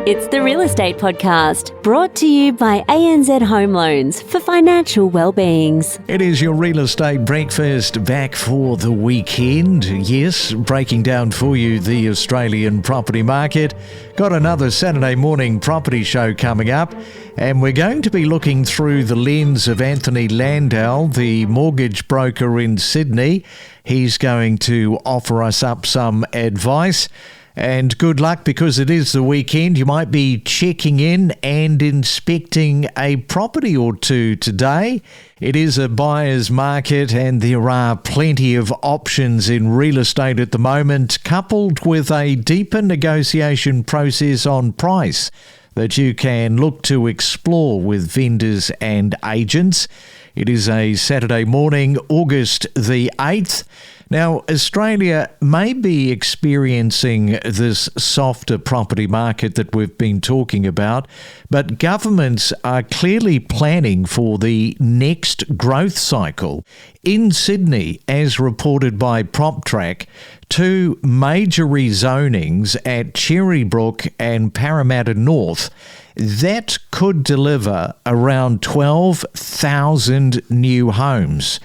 It's the Real Estate Podcast, brought to you by ANZ Home Loans for financial well-beings. It is your Real Estate Breakfast back for the weekend. Yes, breaking down for you the Australian property market. Got another Saturday morning property show coming up, and we're going to be looking through the lens of Anthony Landahl, the mortgage broker in Sydney. He's going to offer us up some advice. And good luck, because it is the weekend. You might be checking in and inspecting a property or two today. It is a buyer's market and there are plenty of options in real estate at the moment, coupled with a deeper negotiation process on price that you can look to explore with vendors and agents. It is a Saturday morning, August the 8th. Now, Australia may be experiencing this softer property market that we've been talking about, but governments are clearly planning for the next growth cycle. In Sydney, as reported by PropTrack, two major rezonings at Cherrybrook and Parramatta North that could deliver around 12,000 new homes.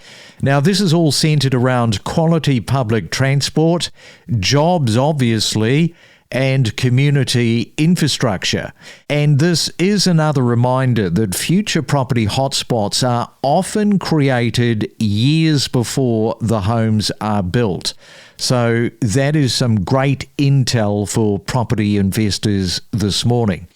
Now, this is all centred around quality public transport, jobs obviously, and community infrastructure. And this is another reminder that future property hotspots are often created years before the homes are built. So that is some great intel for property investors this morning.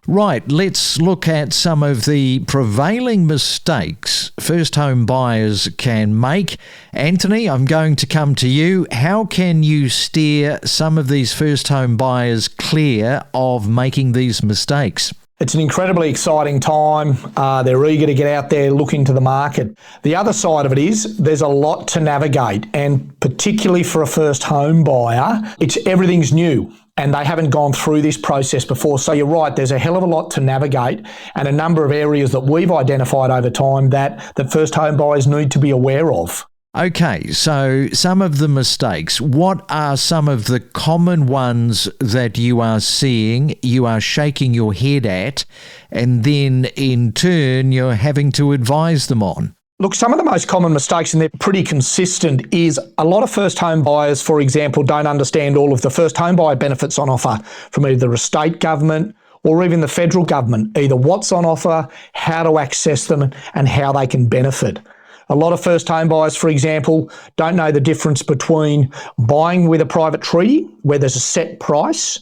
Right, let's look at some of the prevailing mistakes first home buyers can make. Anthony, I'm going to come to you. How can you steer some of these first home buyers clear of making these mistakes? It's an incredibly exciting time. They're eager to get out there, look into the market. The other side of it is there's a lot to navigate, and particularly for a first home buyer, everything's new and they haven't gone through this process before. So you're right, there's a hell of a lot to navigate, and a number of areas that we've identified over time that the first home buyers need to be aware of. Okay, so some of the mistakes. What are some of the common ones that you are seeing, you are shaking your head at, and then in turn you're having to advise them on? Look, some of the most common mistakes, and they're pretty consistent, is a lot of first home buyers, for example, don't understand all of the first home buyer benefits on offer from either the state government or even the federal government, either what's on offer, how to access them, and how they can benefit. A lot of first home buyers, for example, don't know the difference between buying with a private treaty, where there's a set price,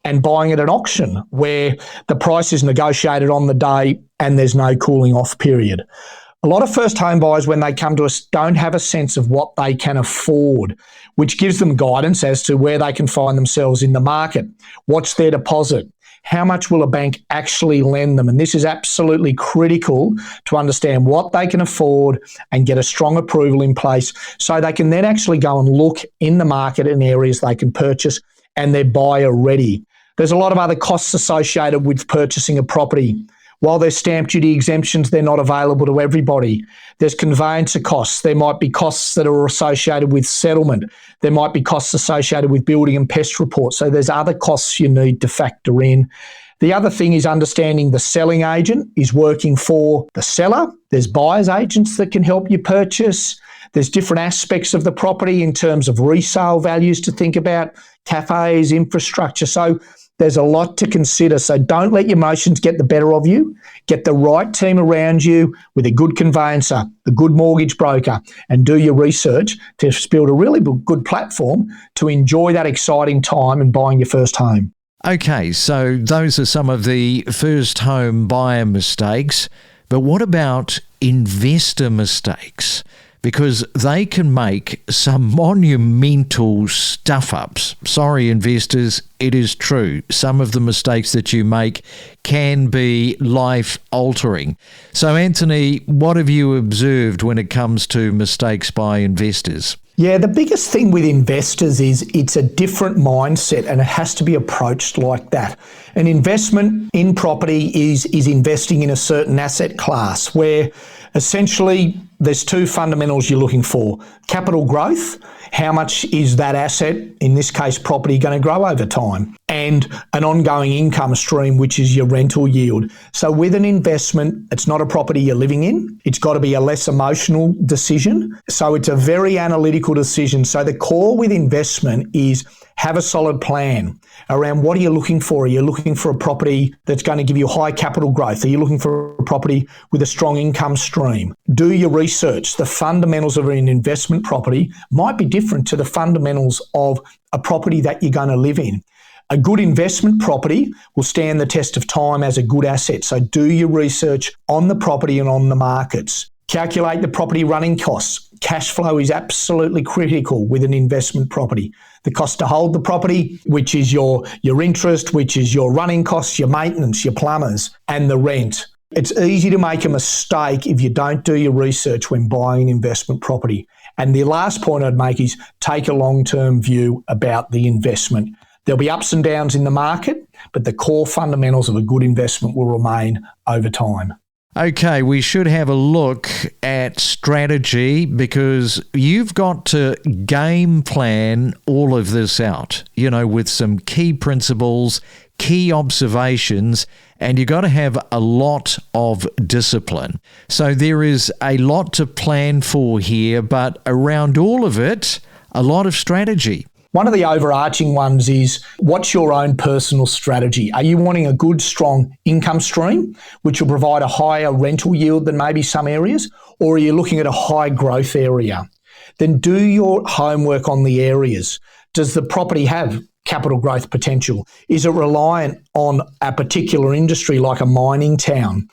and buying at an auction, where the price is negotiated on the day and there's no cooling off period. A lot of first home buyers, when they come to us, don't have a sense of what they can afford, which gives them guidance as to where they can find themselves in the market. What's their deposit? How much will a bank actually lend them? And this is absolutely critical to understand what they can afford and get a strong approval in place, so they can then actually go and look in the market in areas they can purchase and they're buyer ready. There's a lot of other costs associated with purchasing a property. While there's stamp duty exemptions, they're not available to everybody. There's conveyancer costs. There might be costs that are associated with settlement. There might be costs associated with building and pest reports. So there's other costs you need to factor in. The other thing is understanding the selling agent is working for the seller. There's buyer's agents that can help you purchase. There's different aspects of the property in terms of resale values to think about, cafes, infrastructure. So there's a lot to consider. So don't let your emotions get the better of you. Get the right team around you with a good conveyancer, a good mortgage broker, and do your research to build a really good platform to enjoy that exciting time in buying your first home. Okay, so those are some of the first home buyer mistakes. But what about investor mistakes? Because they can make some monumental stuff-ups. Sorry, investors, it is true. Some of the mistakes that you make can be life-altering. So, Anthony, what have you observed when it comes to mistakes by investors? Yeah, the biggest thing with investors is it's a different mindset, and it has to be approached like that. An investment in property is investing in a certain asset class where essentially there's two fundamentals you're looking for: capital growth how much is that asset, in this case property, going to grow over time, and an ongoing income stream, which is your rental yield. So with an investment, it's not a property you're living in. It's got to be a less emotional decision. So it's a very analytical decision. So the core with investment is have a solid plan around what are you looking for. Are you looking for a property that's going to give you high capital growth? Are you looking for a property with a strong income stream? Do your research. The fundamentals of an investment property might be different to the fundamentals of a property that you're going to live in. A good investment property will stand the test of time as a good asset. So do your research on the property and on the markets. Calculate the property running costs. Cash flow is absolutely critical with an investment property. The cost to hold the property, which is your interest, which is your running costs, your maintenance, your plumbers, and the rent. It's easy to make a mistake if you don't do your research when buying an investment property. And the last point I'd make is take a long-term view about the investment. There'll be ups and downs in the market, but the core fundamentals of a good investment will remain over time. Okay, we should have a look at strategy because you've got to game plan all of this out, with some key principles, key observations, and you've got to have a lot of discipline. So there is a lot to plan for here, but around all of it, a lot of strategy. One of the overarching ones is, what's your own personal strategy? Are you wanting a good, strong income stream, which will provide a higher rental yield than maybe some areas? Or are you looking at a high growth area? Then do your homework on the areas. Does the property have capital growth potential? Is it reliant on a particular industry like a mining town?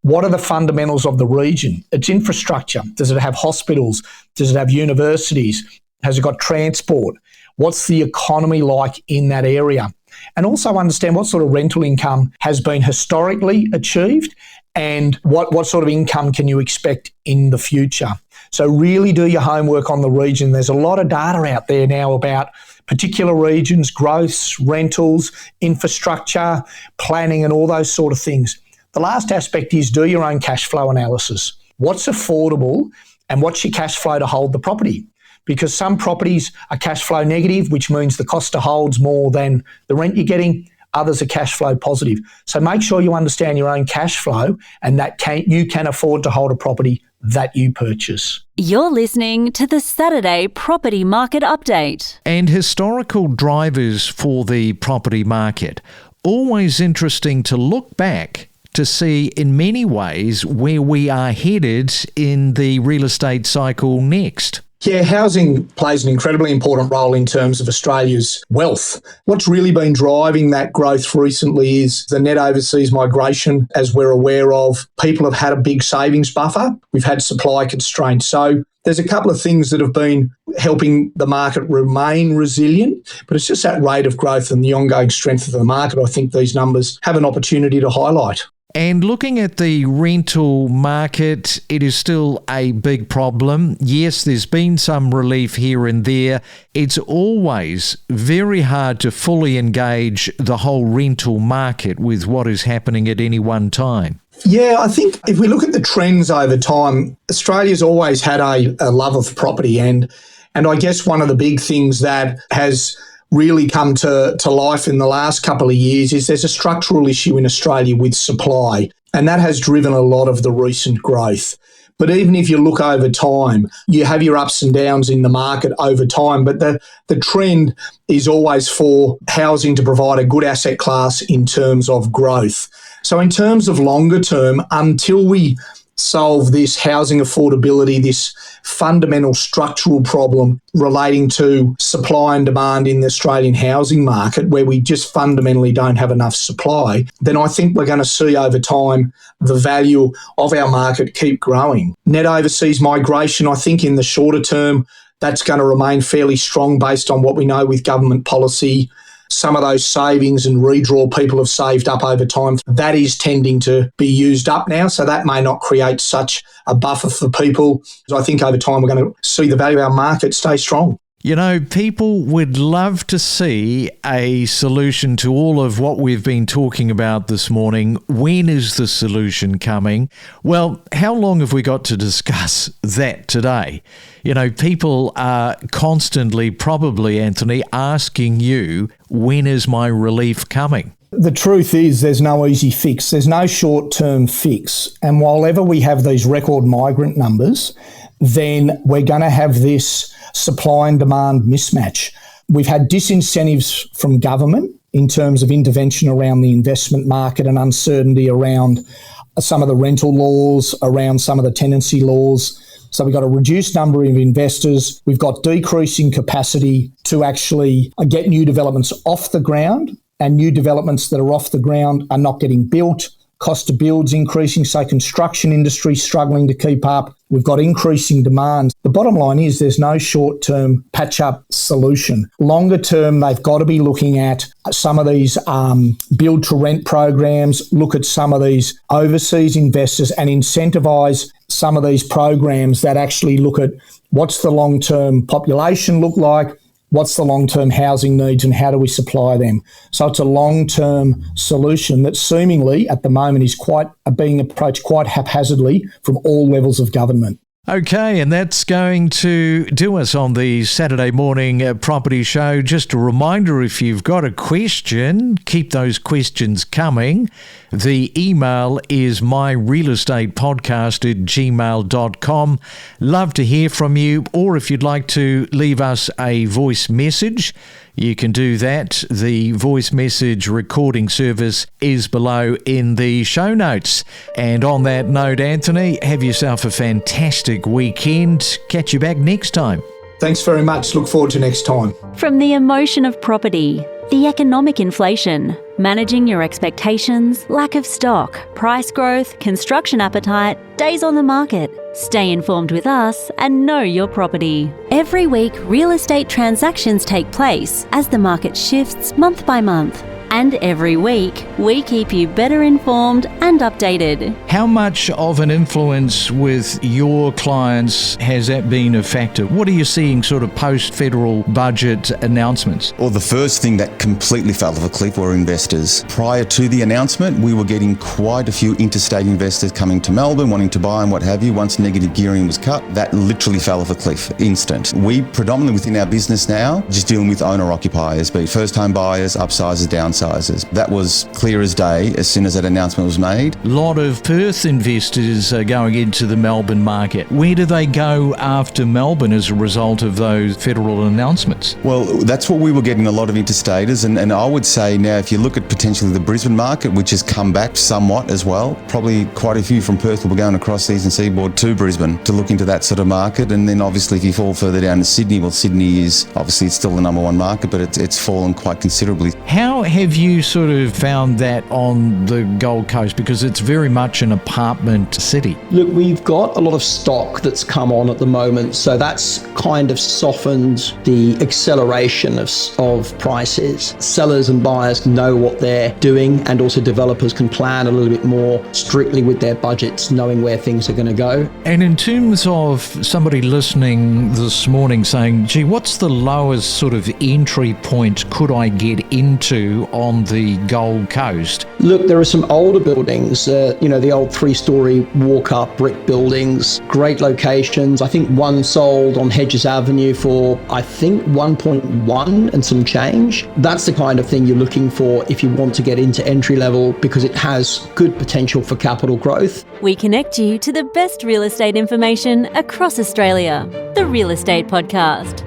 What are the fundamentals of the region? Its infrastructure. Does it have hospitals? Does it have universities? Has it got transport? What's the economy like in that area? And also understand what sort of rental income has been historically achieved and what sort of income can you expect in the future. So really do your homework on the region. There's a lot of data out there now about particular regions, growths, rentals, infrastructure, planning and all those sort of things. The last aspect is do your own cash flow analysis. What's affordable and what's your cash flow to hold the property? Because some properties are cash flow negative, which means the cost to hold's more than the rent you're getting. Others are cash flow positive. So make sure you understand your own cash flow and that you can afford to hold a property that you purchase. You're listening to the Saturday Property Market Update. And historical drivers for the property market. Always interesting to look back to see in many ways where we are headed in the real estate cycle next. Yeah, housing plays an incredibly important role in terms of Australia's wealth. What's really been driving that growth recently is the net overseas migration. As we're aware of, people have had a big savings buffer. We've had supply constraints. So there's a couple of things that have been helping the market remain resilient, but it's just that rate of growth and the ongoing strength of the market. I think these numbers have an opportunity to highlight. And looking at the rental market, it is still a big problem. Yes, there's been some relief here and there. It's always very hard to fully engage the whole rental market with what is happening at any one time. Yeah, I think if we look at the trends over time, Australia's always had a love of property. And I guess one of the big things that has really come to life in the last couple of years is there's a structural issue in Australia with supply, and that has driven a lot of the recent growth. But even if you look over time, you have your ups and downs in the market over time, but the trend is always for housing to provide a good asset class in terms of growth. So in terms of longer term, until we solve this housing affordability, this fundamental structural problem relating to supply and demand in the Australian housing market, where we just fundamentally don't have enough supply, then I think we're going to see over time the value of our market keep growing. Net overseas migration, I think in the shorter term, that's going to remain fairly strong based on what we know with government policy. Some of those savings and redraw people have saved up over time, that is tending to be used up now. So that may not create such a buffer for people. So I think over time we're going to see the value of our market stay strong. You know, people would love to see a solution to all of what we've been talking about this morning. When is the solution coming? Well, how long have we got to discuss that today? You know, people are constantly, probably, Anthony, asking you, when is my relief coming? The truth is there's no easy fix. There's no short-term fix. And while ever we have these record migrant numbers, then we're going to have this supply and demand mismatch. We've had disincentives from government in terms of intervention around the investment market and uncertainty around some of the rental laws, around some of the tenancy laws. So we've got a reduced number of investors. We've got decreasing capacity to actually get new developments off the ground, and new developments that are off the ground are not getting built. Cost to build's increasing, so construction industry struggling to keep up. We've got increasing demand. The bottom line is there's no short-term patch-up solution. Longer term, they've got to be looking at some of these build-to-rent programs, look at some of these overseas investors and incentivise some of these programs that actually look at what's the long-term population look like, what's the long-term housing needs and how do we supply them? So it's a long-term solution that seemingly at the moment is being approached quite haphazardly from all levels of government. Okay, and that's going to do us on the Saturday morning property show. Just a reminder, if you've got a question, keep those questions coming. The email is myrealestatepodcast@gmail.com. Love to hear from you, or if you'd like to leave us a voice message, you can do that. The voice message recording service is below in the show notes. And on that note, Anthony, have yourself a fantastic weekend. Catch you back next time. Thanks very much. Look forward to next time. From the emotion of property, the economic inflation, managing your expectations, lack of stock, price growth, construction appetite, days on the market. Stay informed with us and know your property. Every week, real estate transactions take place as the market shifts month by month. And every week, we keep you better informed and updated. How much of an influence with your clients has that been a factor? What are you seeing sort of post-federal budget announcements? Well, the first thing that completely fell off a cliff were investors. Prior to the announcement, we were getting quite a few interstate investors coming to Melbourne, wanting to buy and what have you. Once negative gearing was cut, that literally fell off a cliff, instant. We predominantly within our business now, just dealing with owner-occupiers, be it first-home buyers, upsizers, downsizers. That was clear as day as soon as that announcement was made. A lot of Perth investors are going into the Melbourne market. Where do they go after Melbourne as a result of those federal announcements? Well, that's what we were getting, a lot of interstaters, and I would say now if you look at potentially the Brisbane market, which has come back somewhat as well, probably quite a few from Perth will be going across the eastern seaboard to Brisbane to look into that sort of market. And then obviously if you fall further down to Sydney, well, Sydney is obviously it's still the number one market, but it's fallen quite considerably. How have you sort of found that on the Gold Coast? Because it's very much an apartment city. Look, we've got a lot of stock that's come on at the moment, so that's kind of softened the acceleration of prices. Sellers and buyers know what they're doing, and also developers can plan a little bit more strictly with their budgets, knowing where things are going to go. And in terms of somebody listening this morning saying, gee, what's the lowest sort of entry point could I get into on the Gold Coast? Look, there are some older buildings, the old 3-story walk-up brick buildings, great locations. I think one sold on Hedges Avenue for, 1.1 and some change. That's the kind of thing you're looking for if you want to get into entry level, because it has good potential for capital growth. We connect you to the best real estate information across Australia. The Real Estate Podcast.